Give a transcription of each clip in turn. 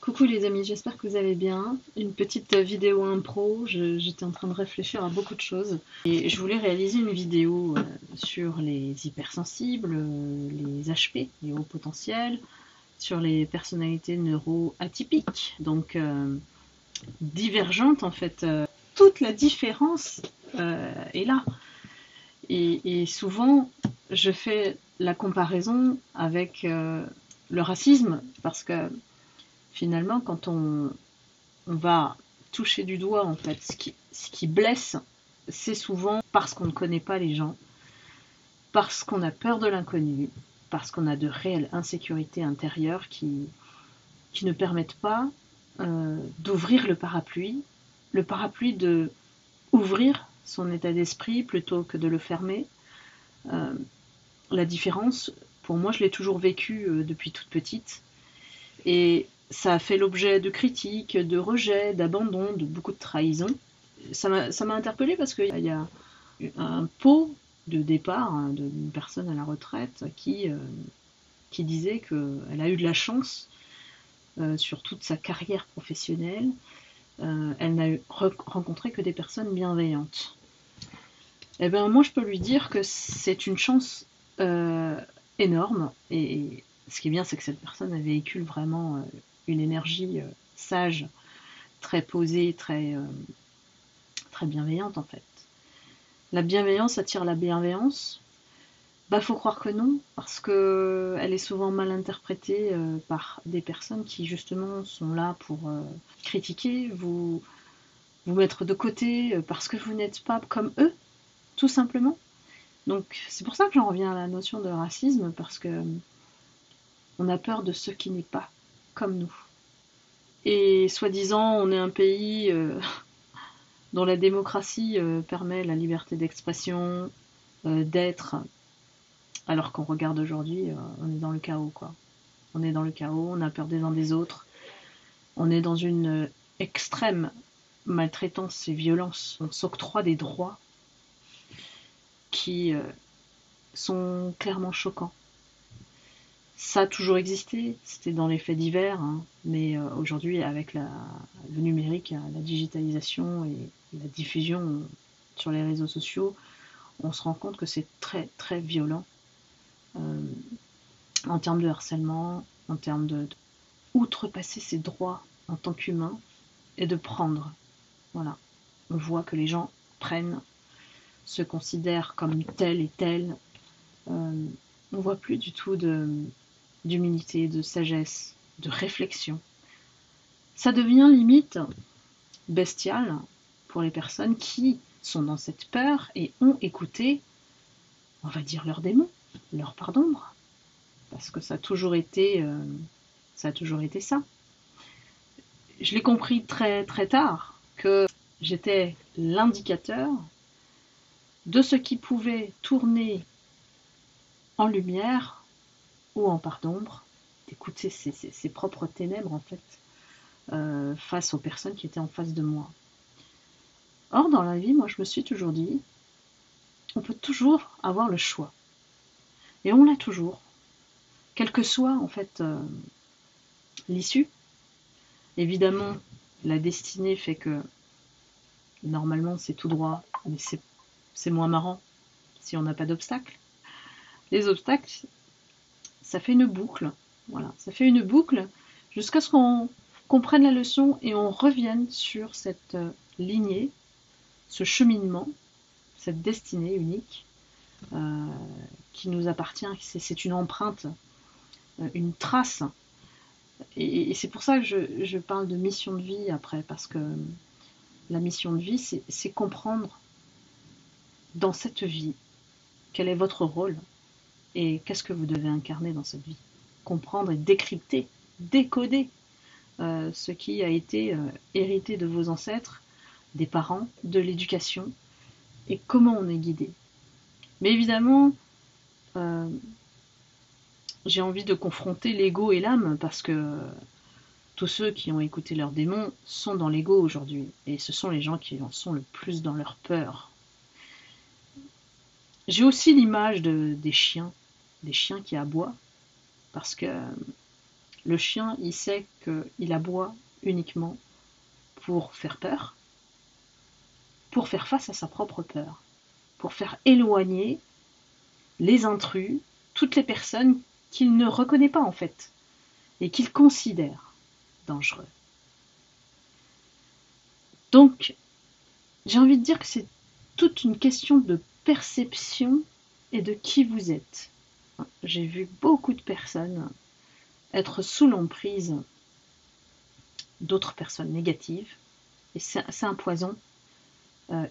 Coucou les amis, j'espère que vous allez bien. Une petite vidéo impro, j'étais en train de réfléchir à beaucoup de choses et je voulais réaliser une vidéo sur les hypersensibles, les HP, les hauts potentiels, sur les personnalités neuroatypiques, donc divergentes en fait. Toute la différence est là. Et souvent, je fais la comparaison avec le racisme parce que finalement, quand on va toucher du doigt en fait ce qui blesse, c'est souvent parce qu'on ne connaît pas les gens, parce qu'on a peur de l'inconnu, parce qu'on a de réelles insécurités intérieures qui ne permettent pas d'ouvrir le parapluie de ouvrir son état d'esprit plutôt que de le fermer. Euh, la différence, pour moi, je l'ai toujours vécue depuis toute petite. Et ça a fait l'objet de critiques, de rejets, d'abandon, de beaucoup de trahisons. Ça m'a interpellée parce qu'il y a un pot de départ d'une personne à la retraite qui disait qu'elle a eu de la chance sur toute sa carrière professionnelle. Elle n'a rencontré que des personnes bienveillantes. Eh bien, moi, je peux lui dire que c'est une chance énorme. Et ce qui est bien, c'est que cette personne elle véhicule vraiment une énergie sage, très posée, très bienveillante en fait. La bienveillance attire la bienveillance. Bah, faut croire que non, parce que elle est souvent mal interprétée par des personnes qui justement sont là pour critiquer, vous mettre de côté parce que vous n'êtes pas comme eux, tout simplement. Donc c'est pour ça que j'en reviens à la notion de racisme, parce que on a peur de ce qui n'est pas comme nous. Et soi-disant, on est un pays dont la démocratie permet la liberté d'expression, d'être, alors qu'on regarde aujourd'hui, on est dans le chaos, quoi. On est dans le chaos, on a peur des uns des autres, on est dans une extrême maltraitance et violence. On s'octroie des droits qui sont clairement choquants. Ça a toujours existé, c'était dans les faits divers, hein, mais aujourd'hui, avec le numérique, la digitalisation et la diffusion sur les réseaux sociaux, on se rend compte que c'est très très violent euh, en termes de harcèlement, en termes de outrepasser ses droits en tant qu'humain et de prendre. Voilà. On voit que les gens prennent, se considèrent comme tel et tel. On voit plus du tout d'humilité, de sagesse, de réflexion. Ça devient limite bestial pour les personnes qui sont dans cette peur et ont écouté, on va dire, leurs démons, leur part d'ombre. Parce que ça a toujours été ça. Je l'ai compris très très tard que j'étais l'indicateur de ce qui pouvait tourner en lumière ou en part d'ombre, d'écouter ses propres ténèbres en fait, face aux personnes qui étaient en face de moi. Or, dans la vie, moi, je me suis toujours dit, on peut toujours avoir le choix. Et on l'a toujours. Quelle que soit, en fait, l'issue. Évidemment, la destinée fait que, normalement, c'est tout droit, mais c'est moins marrant si on n'a pas d'obstacles. Les obstacles, ça fait une boucle. Voilà, ça fait une boucle jusqu'à ce qu'on comprenne la leçon et on revienne sur cette lignée, ce cheminement, cette destinée unique qui nous appartient. C'est une empreinte, une trace. Et c'est pour ça que je parle de mission de vie après, parce que la mission de vie, c'est comprendre dans cette vie quel est votre rôle et qu'est-ce que vous devez incarner dans cette vie. Comprendre et décrypter, décoder ce qui a été hérité de vos ancêtres, des parents, de l'éducation, et comment on est guidé. Mais évidemment, j'ai envie de confronter l'ego et l'âme, parce que tous ceux qui ont écouté leurs démons sont dans l'ego aujourd'hui, et ce sont les gens qui en sont le plus dans leur peur. J'ai aussi l'image des chiens qui aboient, parce que Le chien, il sait qu'il aboie uniquement pour faire peur, pour faire face à sa propre peur, pour faire éloigner les intrus, toutes les personnes qu'il ne reconnaît pas en fait, et qu'il considère dangereux. Donc, j'ai envie de dire que c'est toute une question de perception et de qui vous êtes. J'ai vu beaucoup de personnes être sous l'emprise d'autres personnes négatives, et c'est un poison.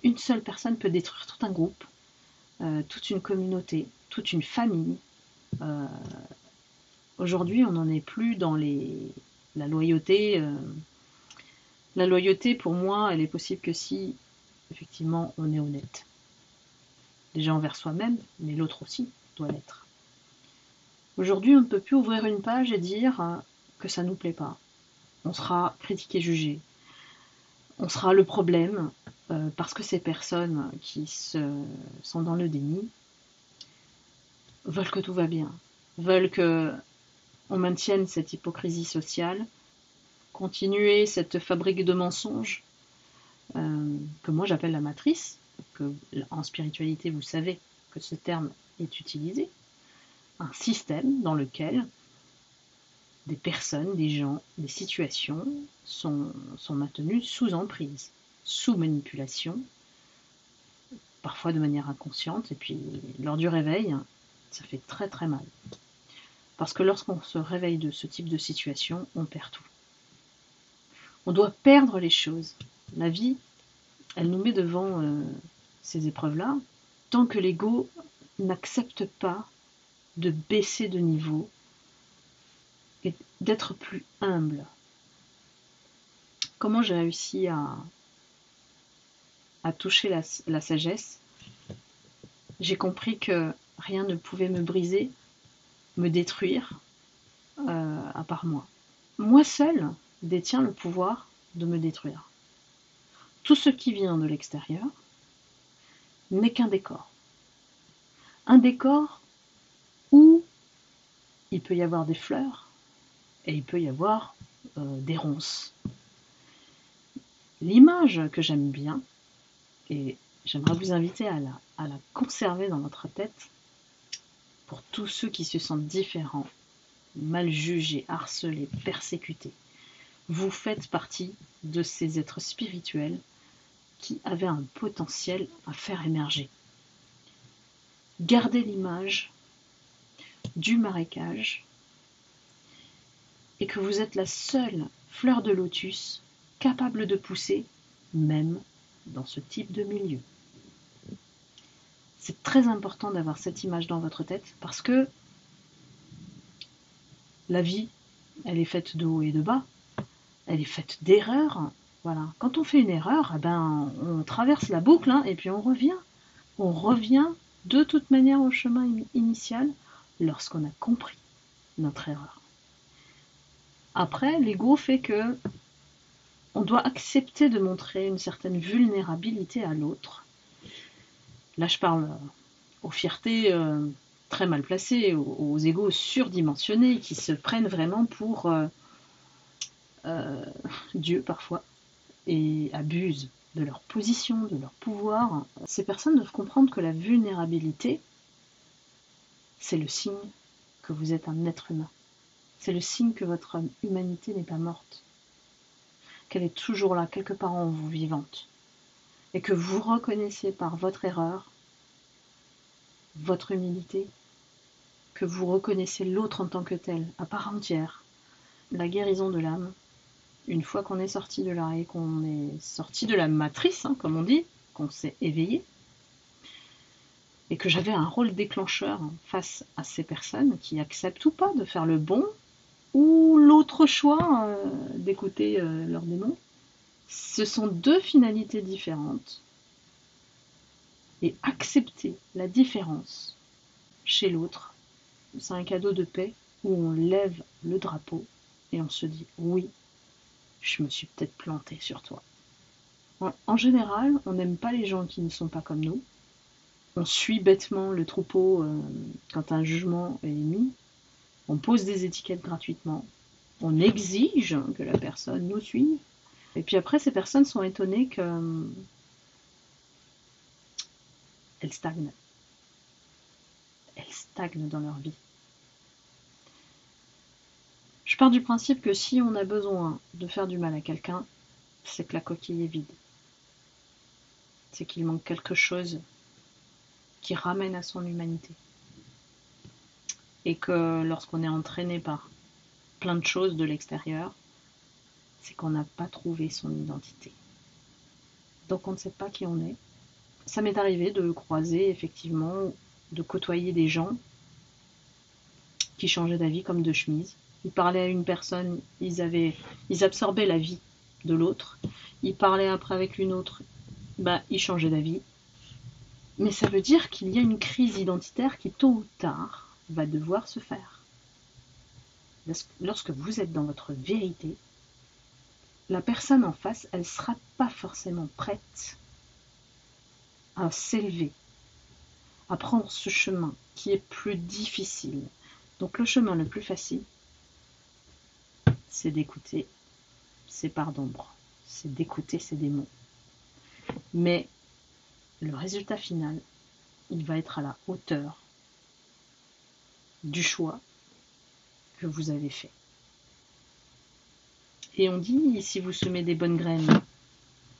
Une seule personne peut détruire tout un groupe, toute une communauté, toute une famille. Aujourd'hui, on n'en est plus dans la loyauté. La loyauté, pour moi, elle est possible que si, effectivement, on est honnête. Déjà envers soi-même, mais l'autre aussi doit l'être. Aujourd'hui, on ne peut plus ouvrir une page et dire que ça ne nous plaît pas. On sera critiqué, jugé. On sera le problème, parce que ces personnes qui sont dans le déni veulent que tout va bien, veulent que on maintienne cette hypocrisie sociale, continuer cette fabrique de mensonges, que moi j'appelle la matrice, que en spiritualité vous savez que ce terme est utilisé, un système dans lequel des personnes, des gens, des situations sont maintenues sous emprise, sous manipulation, parfois de manière inconsciente, et puis lors du réveil, ça fait très très mal. Parce que lorsqu'on se réveille de ce type de situation, on perd tout. On doit perdre les choses. La vie, elle nous met devant ces épreuves-là, tant que l'ego n'accepte pas de baisser de niveau et d'être plus humble. Comment j'ai réussi à toucher la sagesse? J'ai compris que rien ne pouvait me briser, me détruire, à part moi. Moi seul détiens le pouvoir de me détruire. Tout ce qui vient de l'extérieur n'est qu'un décor. Un décor où il peut y avoir des fleurs et il peut y avoir des ronces. L'image que j'aime bien, et j'aimerais vous inviter à la conserver dans votre tête, pour tous ceux qui se sentent différents, mal jugés, harcelés, persécutés. Vous faites partie de ces êtres spirituels qui avaient un potentiel à faire émerger. Gardez l'image du marécage et que vous êtes la seule fleur de lotus capable de pousser, même dans ce type de milieu. C'est très important d'avoir cette image dans votre tête parce que la vie, elle est faite de haut et de bas, elle est faite d'erreurs. Voilà. Quand on fait une erreur, on traverse la boucle et puis on revient. On revient de toute manière au chemin initial lorsqu'on a compris notre erreur. Après, l'ego fait que on doit accepter de montrer une certaine vulnérabilité à l'autre. Là, je parle aux fiertés très mal placées, aux égos surdimensionnés qui se prennent vraiment pour Dieu parfois et abusent de leur position, de leur pouvoir. Ces personnes doivent comprendre que la vulnérabilité, c'est le signe que vous êtes un être humain. C'est le signe que votre humanité n'est pas morte, qu'elle est toujours là, quelque part en vous, vivante, et que vous reconnaissez par votre erreur, votre humilité, que vous reconnaissez l'autre en tant que tel, à part entière. La guérison de l'âme, une fois qu'on est sorti de là et qu'on est sorti de la matrice, comme on dit, qu'on s'est éveillé, et que j'avais un rôle déclencheur face à ces personnes qui acceptent ou pas de faire le bon ou l'autre choix d'écouter leurs démons. Ce sont deux finalités différentes. Et accepter la différence chez l'autre, c'est un cadeau de paix où on lève le drapeau et on se dit oui, je me suis peut-être planté sur toi. En général, on n'aime pas les gens qui ne sont pas comme nous. On suit bêtement le troupeau quand un jugement est émis. On pose des étiquettes gratuitement. On exige que la personne nous suive. Et puis après, ces personnes sont étonnées qu'elles stagnent. Elles stagnent dans leur vie. Je pars du principe que si on a besoin de faire du mal à quelqu'un, c'est que la coquille est vide. C'est qu'il manque quelque chose qui ramène à son humanité. Et que lorsqu'on est entraîné par plein de choses de l'extérieur, c'est qu'on n'a pas trouvé son identité. Donc on ne sait pas qui on est. Ça m'est arrivé de croiser effectivement, de côtoyer des gens qui changeaient d'avis comme de chemise. Ils parlaient à une personne, ils absorbaient la vie de l'autre. Ils parlaient après avec une autre, ils changeaient d'avis. Mais ça veut dire qu'il y a une crise identitaire qui, tôt ou tard, va devoir se faire. Lorsque vous êtes dans votre vérité, la personne en face, elle ne sera pas forcément prête à s'élever, à prendre ce chemin qui est plus difficile. Donc le chemin le plus facile, c'est d'écouter ses parts d'ombre, c'est d'écouter ses démons. Mais le résultat final, il va être à la hauteur du choix que vous avez fait. Et on dit, si vous semez des bonnes graines,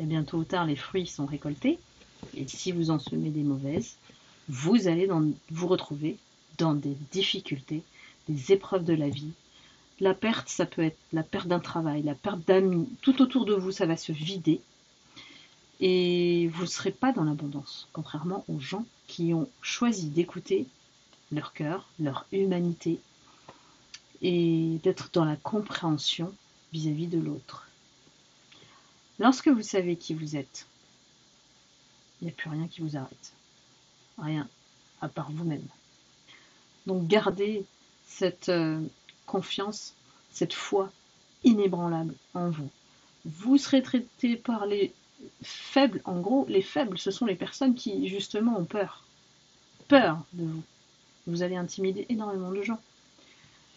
et bien tôt ou tard les fruits sont récoltés. Et si vous en semez des mauvaises, vous allez vous retrouver dans des difficultés, des épreuves de la vie. La perte, ça peut être la perte d'un travail, la perte d'amis. Tout autour de vous, ça va se vider. Et vous ne serez pas dans l'abondance, contrairement aux gens qui ont choisi d'écouter leur cœur, leur humanité, et d'être dans la compréhension vis-à-vis de l'autre. Lorsque vous savez qui vous êtes, il n'y a plus rien qui vous arrête. Rien, à part vous-même. Donc gardez cette confiance, cette foi inébranlable en vous. Vous serez traité par les faibles. En gros, les faibles, ce sont les personnes qui, justement, ont peur. Peur de vous. Vous allez intimider énormément de gens.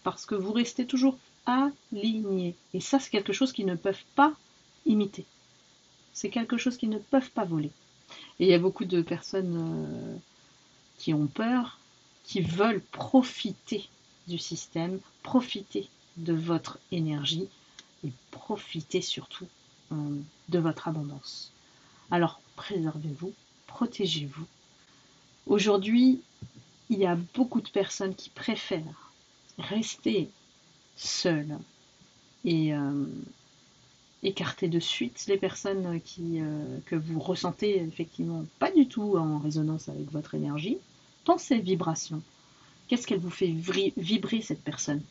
Parce que vous restez toujours aligné. Et ça, c'est quelque chose qu'ils ne peuvent pas imiter. C'est quelque chose qu'ils ne peuvent pas voler. Et il y a beaucoup de personnes qui ont peur, qui veulent profiter du système, profiter de votre énergie et profiter surtout de votre abondance. Alors, préservez-vous, protégez-vous. Aujourd'hui, il y a beaucoup de personnes qui préfèrent rester seules et écarter de suite les personnes que vous ressentez effectivement pas du tout en résonance avec votre énergie, dans ces vibrations. Qu'est-ce qu'elle vous fait vibrer, cette personne?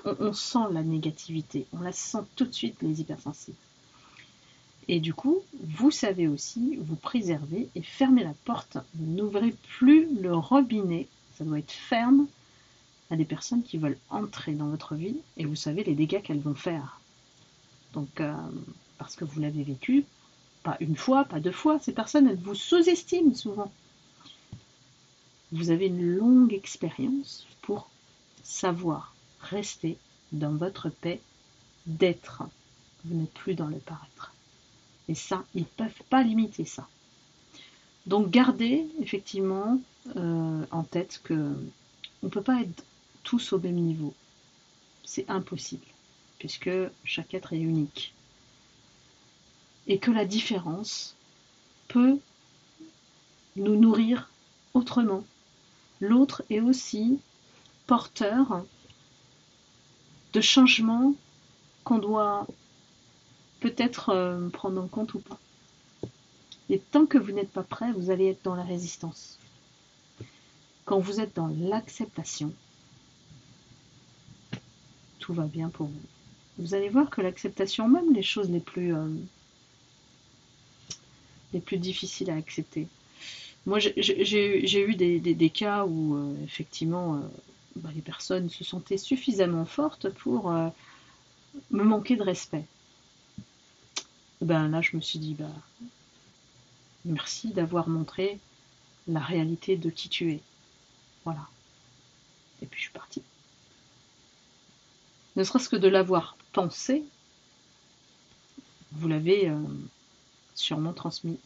On sent la négativité, on la sent tout de suite, les hypersensibles. Et du coup, vous savez aussi vous préserver et fermer la porte. Vous n'ouvrez plus le robinet, ça doit être ferme, à des personnes qui veulent entrer dans votre vie et vous savez les dégâts qu'elles vont faire. Donc, parce que vous l'avez vécu, pas une fois, pas deux fois, ces personnes, elles vous sous-estiment souvent. Vous avez une longue expérience pour savoir rester dans votre paix d'être. Vous n'êtes plus dans le paraître. Et ça, ils ne peuvent pas limiter ça. Donc gardez effectivement en tête que on ne peut pas être tous au même niveau. C'est impossible, puisque chaque être est unique. Et que la différence peut nous nourrir autrement. L'autre est aussi porteur de changements qu'on doit peut-être prendre en compte ou pas. Et tant que vous n'êtes pas prêt, vous allez être dans la résistance. Quand vous êtes dans l'acceptation, tout va bien pour vous. Vous allez voir que l'acceptation, même les choses les plus difficiles à accepter. Moi, j'ai eu des cas où, effectivement, les personnes se sentaient suffisamment fortes pour me manquer de respect. Là, je me suis dit, merci d'avoir montré la réalité de qui tu es. Voilà. Et puis, je suis partie. Ne serait-ce que de l'avoir pensé, vous l'avez sûrement transmis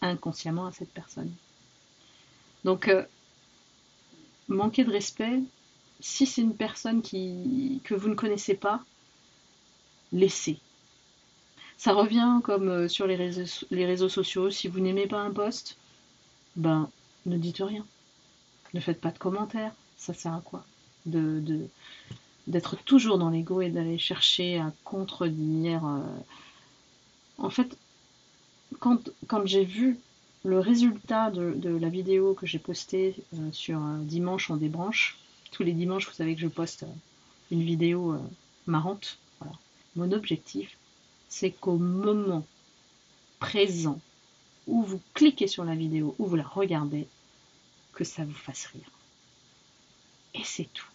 inconsciemment à cette personne. Donc, manquer de respect, si c'est une personne que vous ne connaissez pas, laissez. Ça revient comme sur les réseaux sociaux, si vous n'aimez pas un post, ben, ne dites rien. Ne faites pas de commentaires. Ça sert à quoi d'être toujours dans l'ego et d'aller chercher à contredire. En fait, quand j'ai vu le résultat de la vidéo que j'ai postée sur Dimanche on débranche, tous les dimanches, vous savez que je poste une vidéo marrante. Voilà. Mon objectif, c'est qu'au moment présent où vous cliquez sur la vidéo, où vous la regardez, que ça vous fasse rire. Et c'est tout.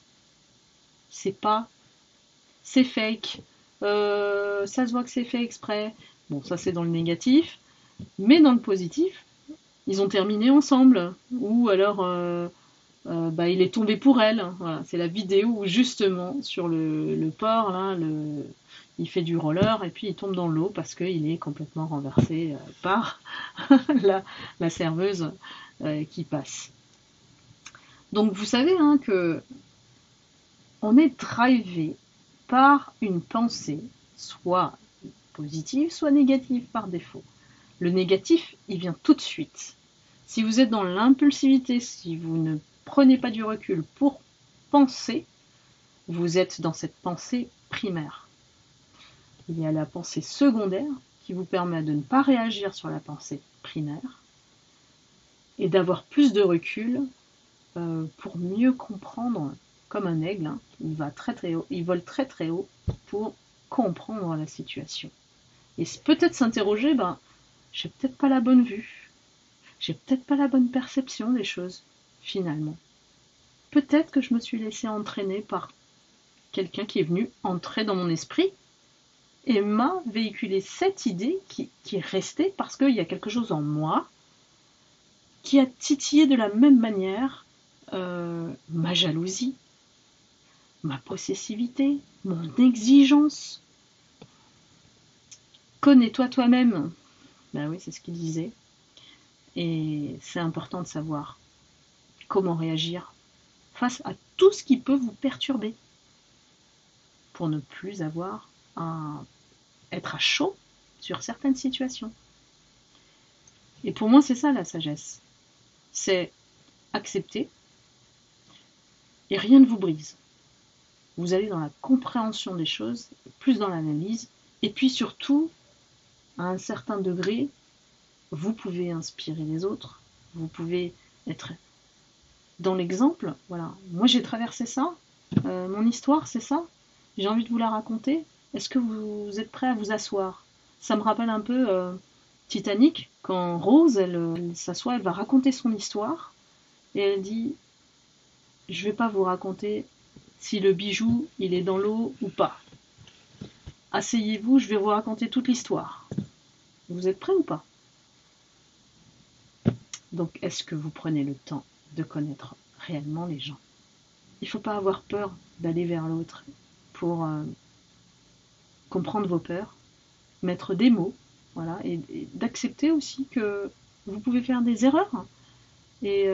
C'est pas, c'est fake, ça se voit que c'est fait exprès. Bon, ça c'est dans le négatif, mais dans le positif, ils ont terminé ensemble. Ou alors, il est tombé pour elle. Voilà, c'est la vidéo où justement sur le port, là, il fait du roller et puis il tombe dans l'eau parce qu'il est complètement renversé par la serveuse qui passe. Donc vous savez que on est drivé par une pensée, soit positive, soit négative par défaut. Le négatif, il vient tout de suite. Si vous êtes dans l'impulsivité, si vous ne prenez pas du recul pour penser, vous êtes dans cette pensée primaire. Il y a la pensée secondaire qui vous permet de ne pas réagir sur la pensée primaire et d'avoir plus de recul pour mieux comprendre, comme un aigle, il va très très haut, il vole très très haut pour comprendre la situation. Et peut-être s'interroger, j'ai peut-être pas la bonne vue, j'ai peut-être pas la bonne perception des choses, finalement. Peut-être que je me suis laissé entraîner par quelqu'un qui est venu entrer dans mon esprit et m'a véhiculé cette idée qui est restée parce qu'il y a quelque chose en moi qui a titillé de la même manière ma jalousie, ma possessivité, mon exigence. Connais-toi toi-même. Ben oui, c'est ce qu'il disait. Et c'est important de savoir comment réagir face à tout ce qui peut vous perturber pour ne plus avoir à être à chaud sur certaines situations. Et pour moi, c'est ça la sagesse. C'est accepter et rien ne vous brise. Vous allez dans la compréhension des choses, plus dans l'analyse, et puis surtout, à un certain degré, vous pouvez inspirer les autres, vous pouvez être dans l'exemple. Voilà, moi j'ai traversé ça, mon histoire c'est ça, j'ai envie de vous la raconter. Est-ce que vous êtes prêts à vous asseoir? Ça me rappelle un peu Titanic, quand Rose, elle s'assoit, elle va raconter son histoire, et elle dit, je vais pas vous raconter si le bijou, il est dans l'eau ou pas. Asseyez-vous, je vais vous raconter toute l'histoire. Vous êtes prêts ou pas? Donc, est-ce que vous prenez le temps de connaître réellement les gens? Il ne faut pas avoir peur d'aller vers l'autre pour comprendre vos peurs, mettre des mots, voilà, et d'accepter aussi que vous pouvez faire des erreurs et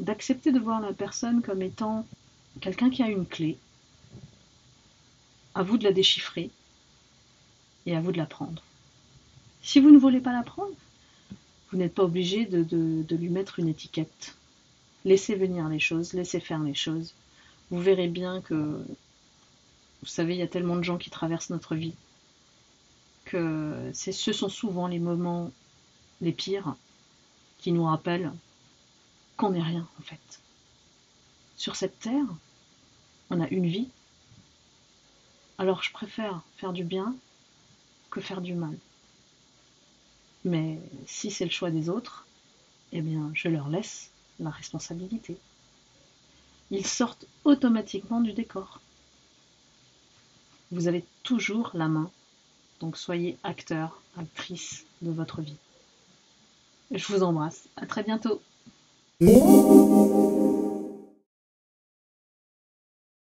d'accepter de voir la personne comme étant quelqu'un qui a une clé. À vous de la déchiffrer et à vous de la prendre. Si vous ne voulez pas la prendre, vous n'êtes pas obligé de lui mettre une étiquette. Laissez venir les choses, laissez faire les choses. Vous verrez bien que, vous savez, il y a tellement de gens qui traversent notre vie que ce sont souvent les moments les pires qui nous rappellent qu'on n'est rien en fait. Sur cette terre, on a une vie. Alors je préfère faire du bien que faire du mal. Mais si c'est le choix des autres, eh bien je leur laisse la responsabilité. Ils sortent automatiquement du décor. Vous avez toujours la main, donc soyez acteur, actrice de votre vie. Je vous embrasse, à très bientôt.